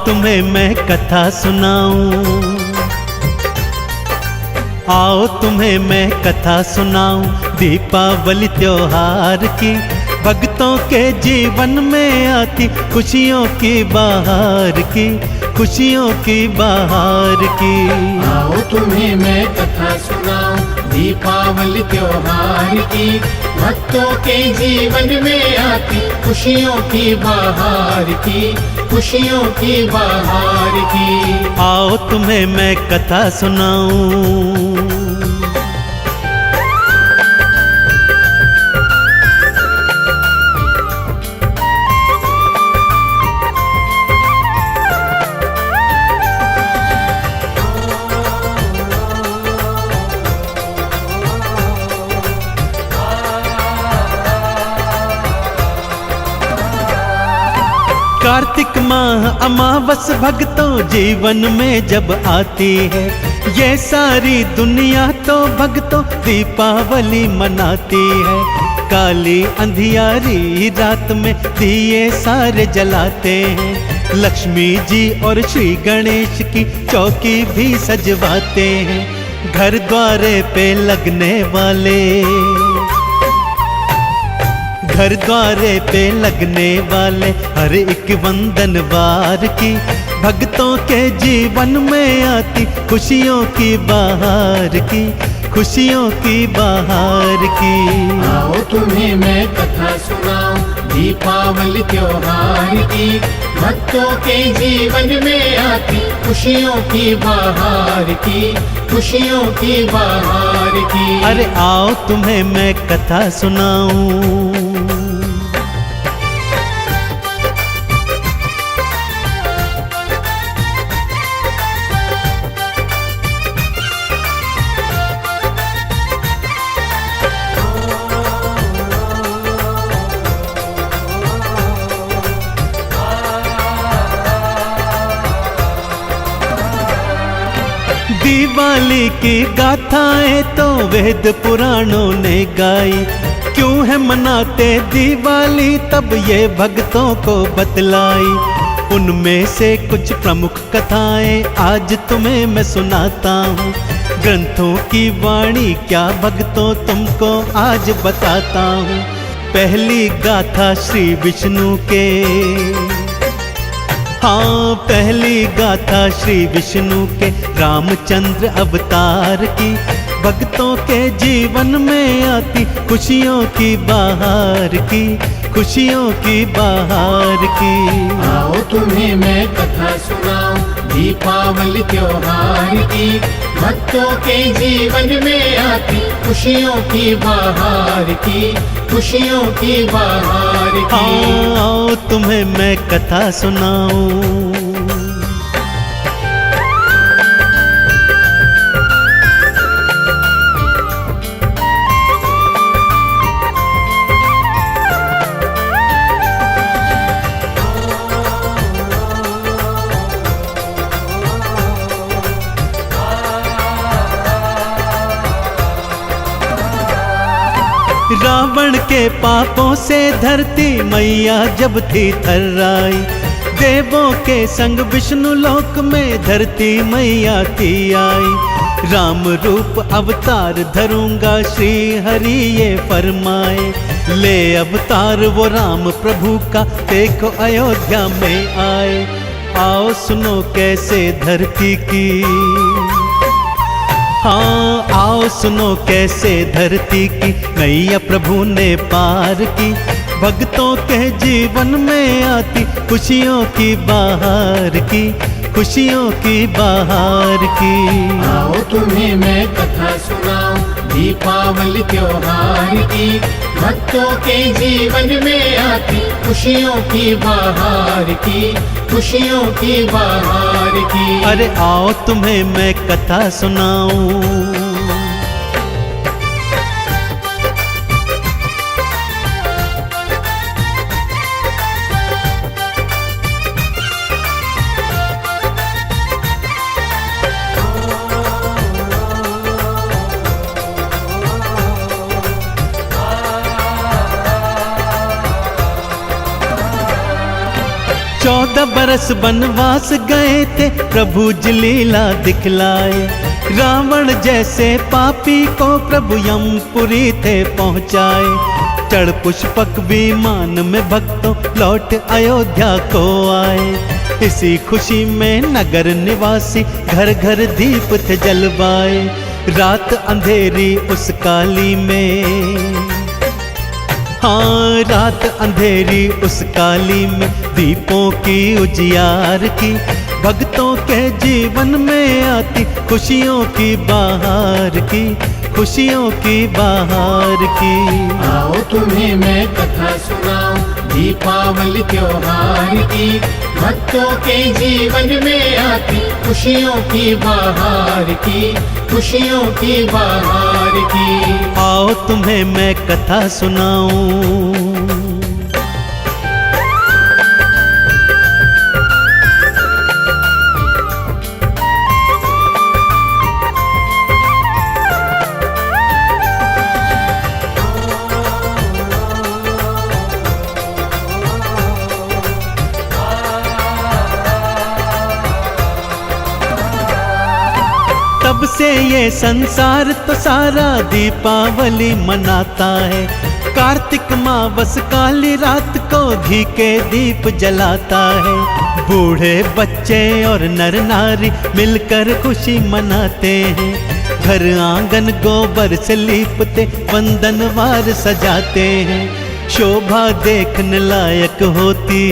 तुम्हें मैं कथा सुनाऊं, आओ तुम्हें मैं कथा सुनाऊं दीपावली त्योहार की। भक्तों के जीवन में आती खुशियों की बहार की, खुशियों की बहार की। आओ तुम्हें मैं कथा सुनाऊं दीपावली त्योहार की। भक्तों के जीवन में आती खुशियों की बहार की, खुशियों की बहार की। आओ तुम्हें मैं कथा सुनाऊं। कार्तिक माह अमावस भक्तों जीवन में जब आती है, ये सारी दुनिया तो भक्तों दीपावली मनाती है। काली अंधियारी रात में दिए सारे जलाते हैं, लक्ष्मी जी और श्री गणेश की चौकी भी सजवाते हैं। घर द्वारे पे लगने वाले, घर द्वारे पे लगने वाले हर एक वंदन वार की। भक्तों के जीवन में आती खुशियों की बहार की, खुशियों की बहार की। आओ तुम्हें मैं कथा सुनाऊं दीपावली त्योहार की। भक्तों के जीवन में आती खुशियों की बहार की, खुशियों की बहार की। अरे आओ तुम्हें मैं कथा सुनाऊं। दिवाली की गाथाएं तो वेद पुराणों ने गाई, क्यों है मनाते दिवाली तब ये भक्तों को बतलाई। उनमें से कुछ प्रमुख कथाएं आज तुम्हें मैं सुनाता हूँ। ग्रंथों की वाणी क्या भक्तों तुमको आज बताता हूँ। पहली गाथा श्री विष्णु के, हाँ पहली गाथा श्री विष्णु के रामचंद्र अवतार की। भक्तों के जीवन में आती खुशियों की बहार की, खुशियों की बहार की। आओ तुम्हें मैं कथा सुनाऊं दीपावली त्योहार की। भक्तों के जीवन में आती खुशियों की बहार की, खुशियों की बहार की। आओ तुम्हें मैं कथा सुनाऊं। रावण के पापों से धरती मैया जब थी थर्राई, देवों के संग विष्णु लोक में धरती मैया थी आई। राम रूप अवतार धरूंगा श्री हरि ये फरमाए, ले अवतार वो राम प्रभु का देखो अयोध्या में आए। आओ सुनो कैसे धरती की, हाँ आओ सुनो कैसे धरती की नैया प्रभु ने पार की। भक्तों के जीवन में आती खुशियों की बहार की, खुशियों की बहार की। आओ तुम्हें मैं कथा सुनाऊं दीपावली त्योहार की। भक्तों के जीवन में आती खुशियों की बहार की, खुशियों की बहार की। अरे आओ तुम्हें मैं कथा सुनाऊं। बरस बनवास गए थे, प्रभु जी लीला दिखलाए। रावण जैसे पापी को प्रभु यमपुरी थे पहुँचाए। चढ़ पुष्पक विमान में भक्तों लौट अयोध्या को आए। इसी खुशी में नगर निवासी घर घर दीप थे जलवाए। रात अंधेरी उस काली में, हाँ रात अंधेरी उस काली में दीपों की उजियार की। भक्तों के जीवन में आती खुशियों की बहार की, खुशियों की बहार की। आओ तुम्हें मैं कथा सुनाऊं दीपावली त्योहार की। भक्तों के जीवन में आती खुशियों की बहार की, खुशियों की बहार की। आओ तुम्हें मैं कथा सुनाऊं। तब से ये संसार तो सारा दीपावली मनाता है। कार्तिक मावस काली रात को घी के दीप जलाता है। बूढ़े बच्चे और नर नारी मिलकर खुशी मनाते हैं। घर आंगन गोबर से लीपते वंदनवार सजाते हैं। शोभा देखने लायक होती,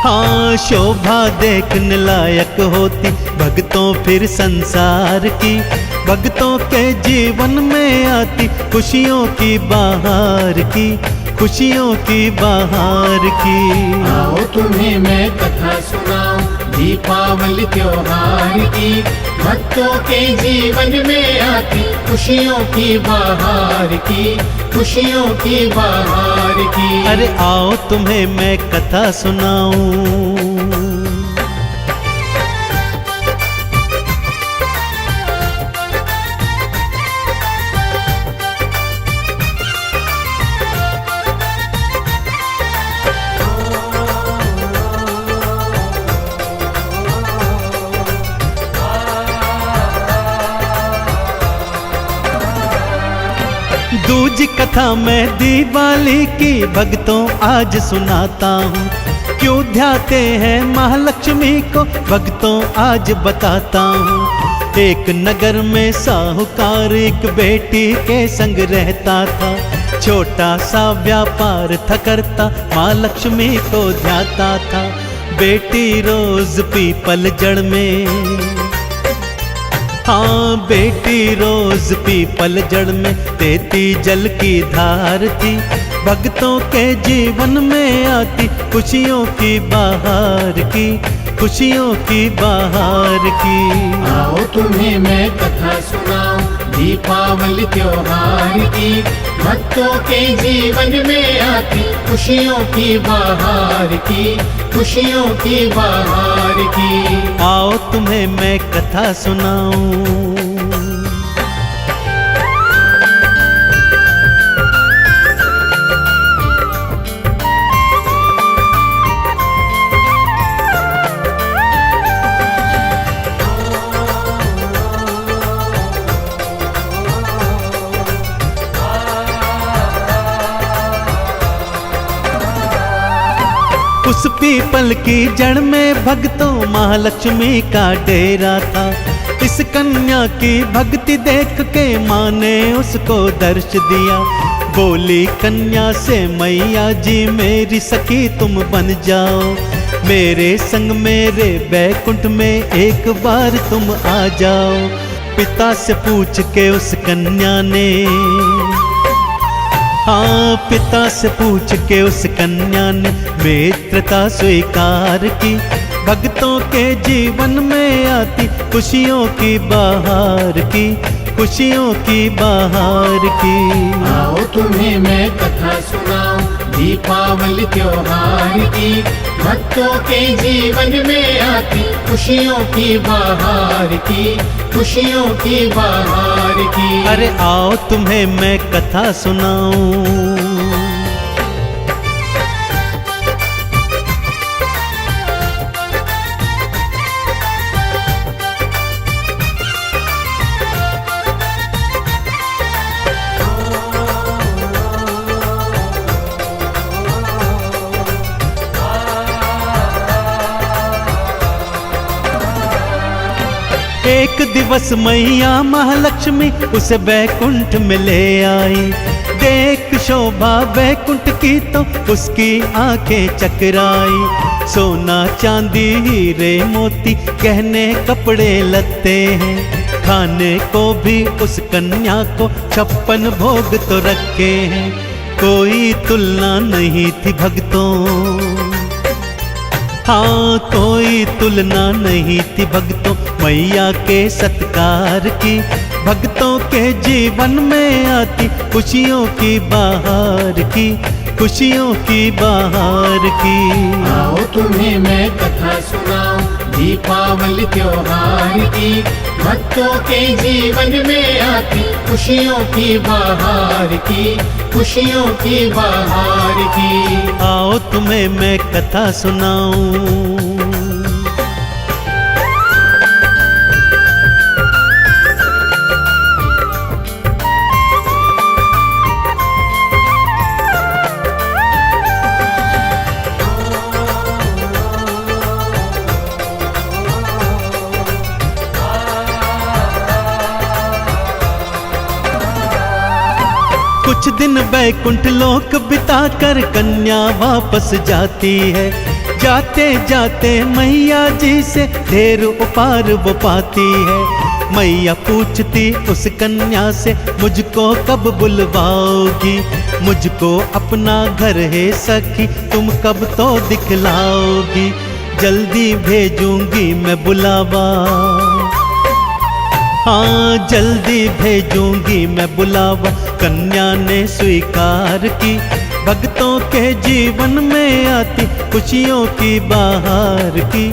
हाँ शोभा देखने लायक होती भक्तों फिर संसार की। भक्तों के जीवन में आती खुशियों की बहार की, खुशियों की बहार की। आओ तुम्हें मैं कथा सुनाऊं दीपावली त्योहार की। भक्तों के जीवन में आती खुशियों की बहार की, खुशियों की बहार की। अरे आओ तुम्हें मैं कथा सुनाऊं। दूजी कथा मैं दिवाली की भक्तों आज सुनाता हूँ। क्यों ध्याते हैं महालक्ष्मी को भक्तों आज बताता हूँ। एक नगर में साहूकार एक बेटी के संग रहता था। छोटा सा व्यापार था करता, माँ लक्ष्मी को ध्याता था। बेटी रोज पीपल जड़ में, हाँ बेटी रोज पीपल जड़ में देती जल की धार थी। भक्तों के जीवन में आती खुशियों की बहार की, खुशियों की बहार की। आओ तुम्हें मैं कथा सुनाऊं दीपावली त्योहार की। भक्तों के जीवन में आती खुशियों की बहार की, खुशियों की बहार की। आओ तुम्हें मैं कथा सुनाऊं। उस पीपल की जड़ में भक्तों महालक्ष्मी का डेरा था। इस कन्या की भक्ति देख के माँ ने उसको दर्श दिया। बोली कन्या से मैया जी मेरी सखी तुम बन जाओ। मेरे संग मेरे बैकुंठ में एक बार तुम आ जाओ। पिता से पूछ के उस कन्या ने, हाँ पिता से पूछ के उस कन्या ने मित्रता स्वीकार की। भक्तों के जीवन में आती खुशियों की बहार की, खुशियों की बहार की। आओ तुम्हें मैं कथा सुनाऊं दीपावली त्योहार की। भक्तों के जीवन में आती खुशियों की बहार की, खुशियों की बहार की। अरे आओ तुम्हें मैं कथा सुनाऊं। एक दिवस मैया महालक्ष्मी उसे बैकुंठ में ले आई। देख शोभा बैकुंठ की तो उसकी आंखें चकराई। सोना चांदी हीरे मोती गहने कपड़े लगते हैं, खाने को भी उस कन्या को 56 भोग तो रखे हैं। कोई तुलना नहीं थी भक्तों, हाँ कोई तुलना नहीं थी भक्तों मैया के सत्कार की। भक्तों के जीवन में आती खुशियों की बहार की, खुशियों की बहार की। आओ तुम्हें मैं कथा सुनाऊं दीपावली त्योहार की। भक्तों के जीवन में आती खुशियों की बहार की, खुशियों की बहार की। आओ तुम्हें मैं कथा सुनाऊं। कुछ दिन बैकुंठ लोक बिताकर कन्या वापस जाती है। जाते जाते मैया जी से ढेर उपहार वो पाती है। मैया पूछती उस कन्या से मुझको कब बुलवाओगी, मुझको अपना घर है सखी तुम कब तो दिखलाओगी। जल्दी भेजूंगी मैं बुलावा, हाँ जल्दी भेजूंगी मैं बुलावा। कन्या ने स्वीकार की। भक्तों के जीवन में आती खुशियों की बहार की,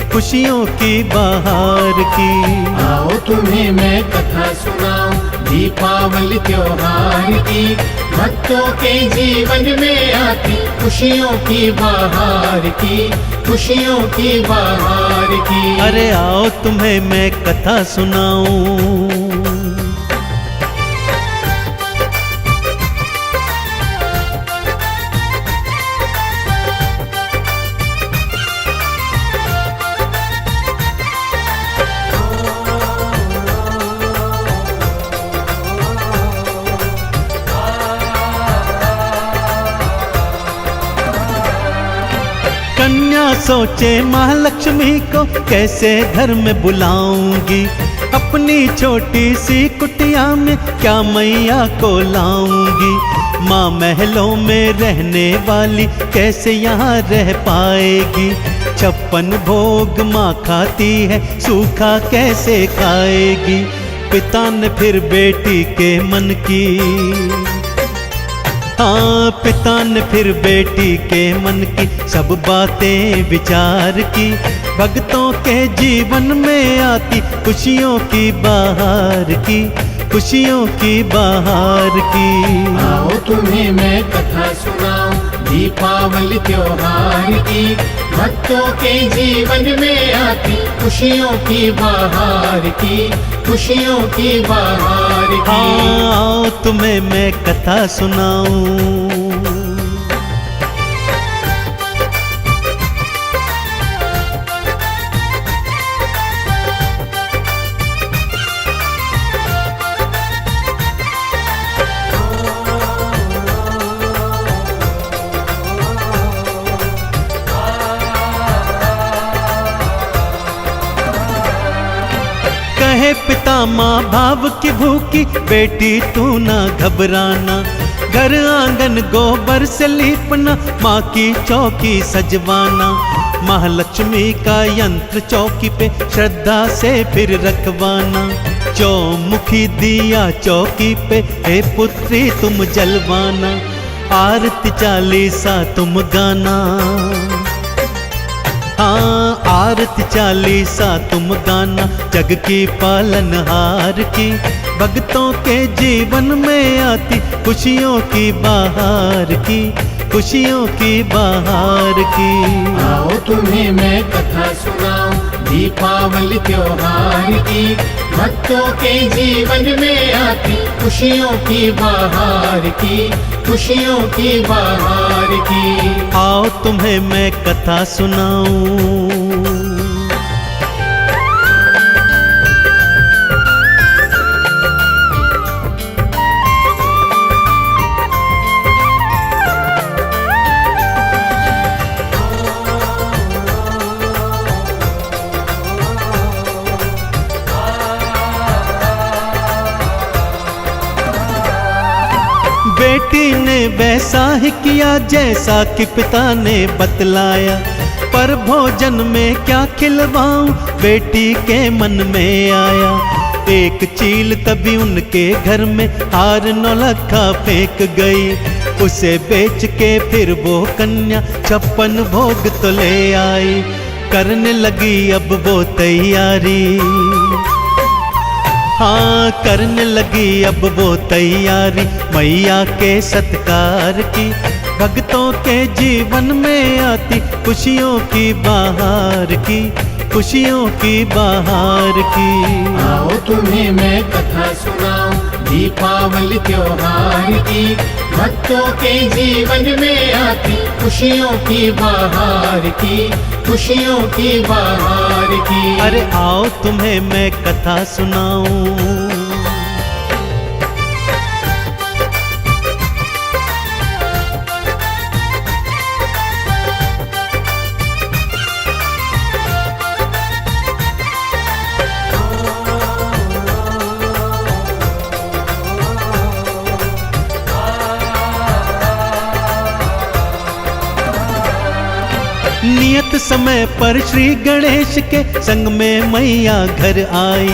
खुशियों की बहार की। आओ तुम्हें मैं कथा सुनाऊं दीपावली त्योहार की। भक्तों के जीवन में आती खुशियों की बहार की, खुशियों की बहार की। अरे आओ तुम्हें मैं कथा सुनाऊं। कन्या सोचे महालक्ष्मी को कैसे घर में बुलाऊंगी। अपनी छोटी सी कुटिया में क्या मैया को लाऊंगी। माँ महलों में रहने वाली कैसे यहाँ रह पाएगी। 56 भोग माँ खाती है सूखा कैसे खाएगी। पिता ने फिर बेटी के मन की, हाँ पिता ने फिर बेटी के मन की सब बातें विचार की। भक्तों के जीवन में आती खुशियों की बहार की, खुशियों की बहार की। आओ तुम्हें मैं कथा सुनाऊं दीपावली त्योहार की। भक्तों के जीवन में आती खुशियों की बहार की, खुशियों की बहार की। हाँ आओ तुम्हें मैं कथा सुनाऊं। कहे पिता माँ भाव की भूखी बेटी तू ना घबराना। घर आंगन गोबर से लीपना, माँ की चौकी सजवाना। महालक्ष्मी का यंत्र चौकी पे श्रद्धा से फिर रखवाना। चौमुखी दिया चौकी पे हे पुत्री तुम जलवाना। आरती चालीसा तुम गाना, हाँ आरती चालीसा तुम गाना। जग की पालनहार की। भक्तों के जीवन में आती खुशियों की बहार की, खुशियों की बहार की। आओ तुम्हें मैं कथा सुनाऊं दीपावली त्योहार की। भक्तों के जीवन में आती खुशियों की बहार की, खुशियों की बहार की। आओ तुम्हें मैं कथा सुनाऊं। बेटी ने वैसा ही किया जैसा कि पिता ने बतलाया, पर भोजन में क्या खिलवाऊं बेटी के मन में आया। एक चील तभी उनके घर में हार नौलखा फेंक गई, उसे बेच के फिर वो कन्या 56 भोग तो ले आई। करने लगी अब वो तैयारी, हाँ करने लगी अब वो तैयारी मैया के सत्कार की। भक्तों के जीवन में आती खुशियों की बहार की, खुशियों की बहार की। आओ तुम्हें मैं कथा सुनाऊं दीपावली त्योहार की, भक्तों के जीवन में आती खुशियों की बहार की, खुशियों की बहार की। अरे आओ तुम्हें मैं कथा सुनाऊं। नियत समय पर श्री गणेश के संग में मैया घर आई।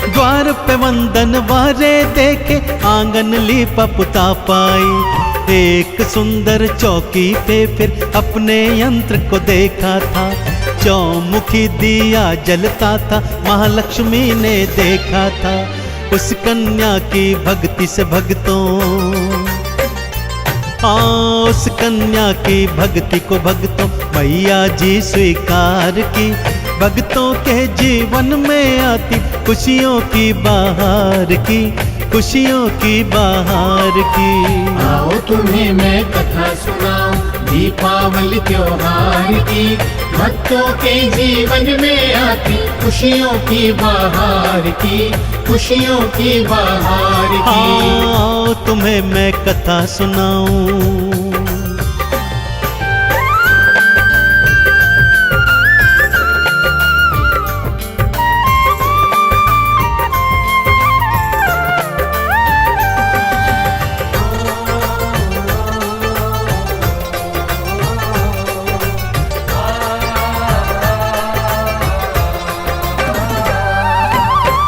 द्वार पे वंदन वारे देखे आंगन लीपा पुता पाई। एक सुंदर चौकी पे फिर अपने यंत्र को देखा था, चौमुखी दिया जलता था महालक्ष्मी ने देखा था। उस कन्या की भक्ति से भक्तों, उस कन्या की भक्ति को भक्तों मैया जी स्वीकार की। भक्तों के जीवन में आती खुशियों की बहार की, खुशियों की बहार की। आओ तुम्हें मैं कथा सुनाऊं दीपावली त्योहार की, भक्तों के जीवन में आती खुशियों की बहार की, खुशियों की बहार की। आओ तुम्हें मैं कथा सुनाऊं।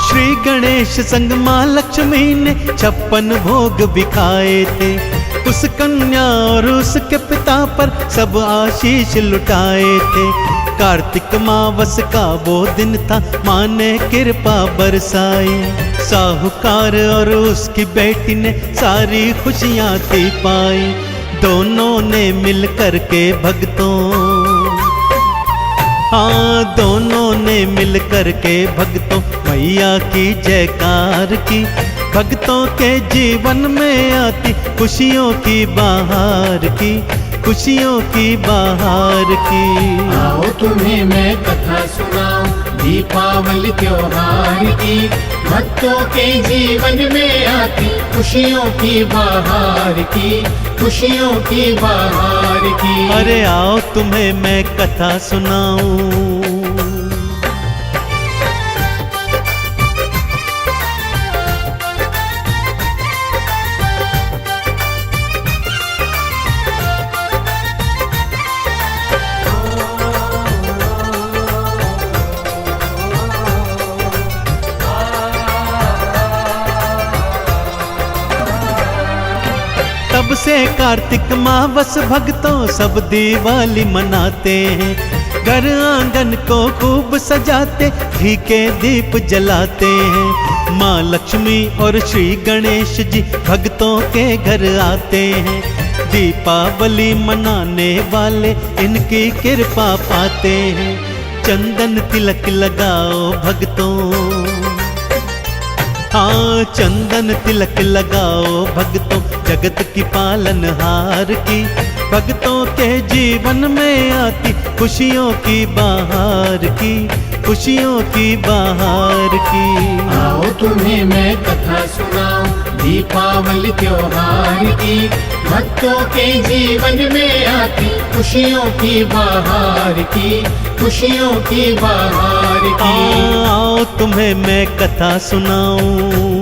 श्री गणेश संग माँ लक्ष्मी ने 56 भोग बिखाए थे। उस कन्या और उसके पिता पर सब आशीष लुटाए थे। कार्तिक मावस का वो दिन था, माँ ने कृपा बरसाई। साहूकार और उसकी बेटी ने सारी खुशियाँ थी पाई। दोनों ने मिल कर के भक्तों, हाँ दोनों ने मिल कर के भक्तों मैया की जयकार की। भक्तों के जीवन में आती खुशियों की बहार की, खुशियों की बहार की। आओ तुम्हें मैं कथा सुनाऊं दीपावली त्योहार की, भक्तों के जीवन में आती खुशियों की बहार की, खुशियों की बहार की। अरे आओ तुम्हें मैं कथा सुनाऊं। तब से कार्तिक मावस भक्तों सब दिवाली मनाते हैं। घर आंगन को खूब सजाते, घी के दीप जलाते हैं। माँ लक्ष्मी और श्री गणेश जी भक्तों के घर आते हैं। दीपावली मनाने वाले इनकी कृपा पाते हैं। चंदन तिलक लगाओ भक्तों, हाँ चंदन तिलक लगाओ भक्तों जगत की पालनहार की। भक्तों के जीवन में आती खुशियों की बहार की, खुशियों की बहार की। आओ तुम्हें मैं कथा सुनाऊं दीपावली त्योहार की, भक्तों के जीवन में आती खुशियों की बहार की, खुशियों की बहार की। आओ तुम्हें मैं कथा सुनाऊं।